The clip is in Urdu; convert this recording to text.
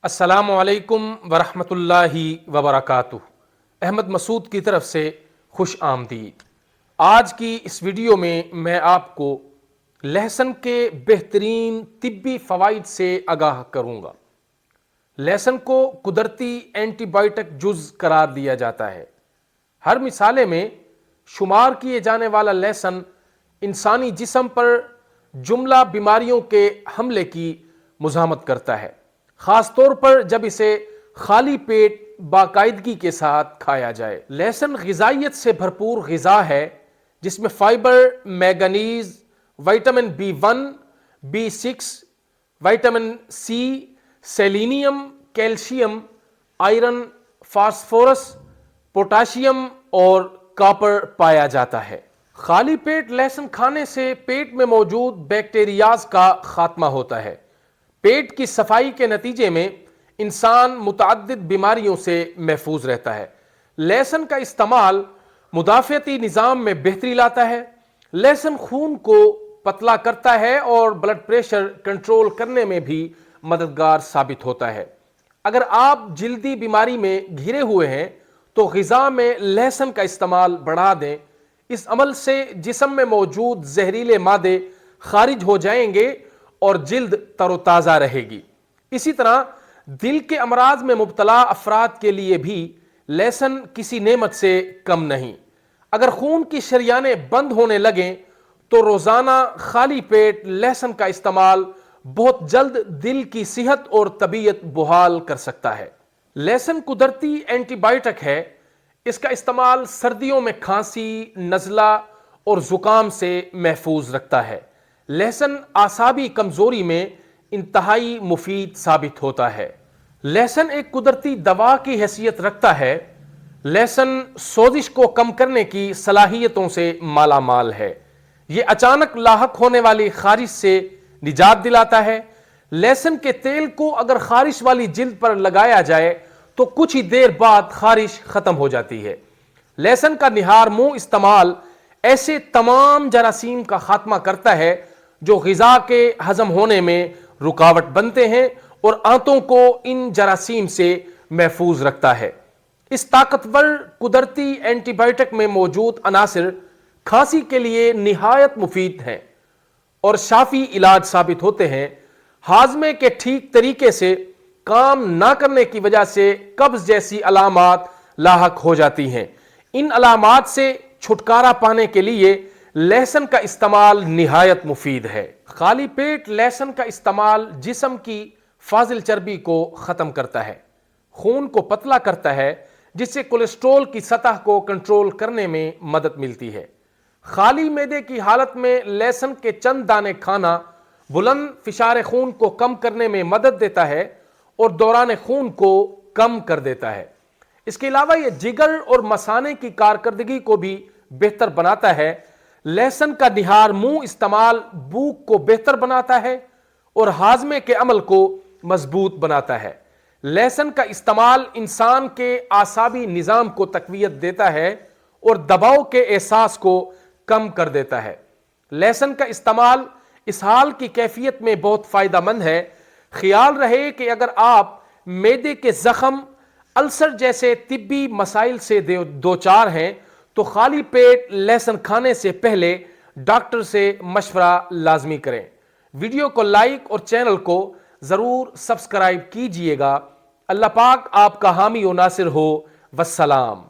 السلام علیکم ورحمۃ اللہ وبرکاتہ۔ احمد مسعود کی طرف سے خوش آمدید۔ آج کی اس ویڈیو میں آپ کو لہسن کے بہترین طبی فوائد سے آگاہ کروں گا۔ لہسن کو قدرتی اینٹی بائیوٹک جز قرار دیا جاتا ہے۔ ہر مسالے میں شمار کیے جانے والا لہسن انسانی جسم پر جملہ بیماریوں کے حملے کی مزاحمت کرتا ہے، خاص طور پر جب اسے خالی پیٹ باقاعدگی کے ساتھ کھایا جائے۔ لہسن غذائیت سے بھرپور غذا ہے جس میں fibre, manganese, vitamin B1، B6، vitamin C, selenium, calcium, iron, phosphorus, potassium اور کاپر پایا جاتا ہے۔ خالی پیٹ لہسن کھانے سے پیٹ میں موجود بیکٹیریاز کا خاتمہ ہوتا ہے۔ پیٹ کی صفائی کے نتیجے میں انسان متعدد بیماریوں سے محفوظ رہتا ہے۔ لہسن کا استعمال مدافعتی نظام میں بہتری لاتا ہے۔ لہسن خون کو پتلا کرتا ہے اور بلڈ پریشر کنٹرول کرنے میں بھی مددگار ثابت ہوتا ہے۔ اگر آپ جلدی بیماری میں گھرے ہوئے ہیں تو غذا میں لہسن کا استعمال بڑھا دیں۔ اس عمل سے جسم میں موجود زہریلے مادے خارج ہو جائیں گے اور جلد تر و تازہ رہے گی۔ اسی طرح دل کے امراض میں مبتلا افراد کے لیے بھی لہسن کسی نعمت سے کم نہیں۔ اگر خون کی شریانیں بند ہونے لگیں تو روزانہ خالی پیٹ لہسن کا استعمال بہت جلد دل کی صحت اور طبیعت بحال کر سکتا ہے۔ لہسن قدرتی اینٹی بائیوٹک ہے۔ اس کا استعمال سردیوں میں کھانسی، نزلہ اور زکام سے محفوظ رکھتا ہے۔ لہسن اعصابی کمزوری میں انتہائی مفید ثابت ہوتا ہے۔ لہسن ایک قدرتی دوا کی حیثیت رکھتا ہے۔ لہسن سوزش کو کم کرنے کی صلاحیتوں سے مالا مال ہے۔ یہ اچانک لاحق ہونے والی خارش سے نجات دلاتا ہے۔ لہسن کے تیل کو اگر خارش والی جلد پر لگایا جائے تو کچھ ہی دیر بعد خارش ختم ہو جاتی ہے۔ لہسن کا نہار منہ استعمال ایسے تمام جراثیم کا خاتمہ کرتا ہے جو غذا کے ہضم ہونے میں رکاوٹ بنتے ہیں اور آنتوں کو ان جراثیم سے محفوظ رکھتا ہے۔ اس طاقتور قدرتی اینٹی بائیوٹک میں موجود عناصر کھانسی کے لیے نہایت مفید ہیں اور شافی علاج ثابت ہوتے ہیں۔ ہاضمے کے ٹھیک طریقے سے کام نہ کرنے کی وجہ سے قبض جیسی علامات لاحق ہو جاتی ہیں۔ ان علامات سے چھٹکارا پانے کے لیے لہسن کا استعمال نہایت مفید ہے۔ خالی پیٹ لہسن کا استعمال جسم کی فاضل چربی کو ختم کرتا ہے، خون کو پتلا کرتا ہے جس سے کولیسٹرول کی سطح کو کنٹرول کرنے میں مدد ملتی ہے۔ خالی معدے کی حالت میں لہسن کے چند دانے کھانا بلند فشار خون کو کم کرنے میں مدد دیتا ہے اور دوران خون کو کم کر دیتا ہے۔ اس کے علاوہ یہ جگر اور مثانے کی کارکردگی کو بھی بہتر بناتا ہے۔ لہسن کا نہار منہ استعمال بھوک کو بہتر بناتا ہے اور ہاضمے کے عمل کو مضبوط بناتا ہے۔ لہسن کا استعمال انسان کے اعصابی نظام کو تقویت دیتا ہے اور دباؤ کے احساس کو کم کر دیتا ہے۔ لہسن کا استعمال اسہال کی کیفیت میں بہت فائدہ مند ہے۔ خیال رہے کہ اگر آپ معدے کے زخم، السر جیسے طبی مسائل سے دوچار ہیں تو خالی پیٹ لہسن کھانے سے پہلے ڈاکٹر سے مشورہ لازمی کریں۔ ویڈیو کو لائک اور چینل کو ضرور سبسکرائب کیجئے گا۔ اللہ پاک آپ کا حامی و ناصر ہو۔ والسلام۔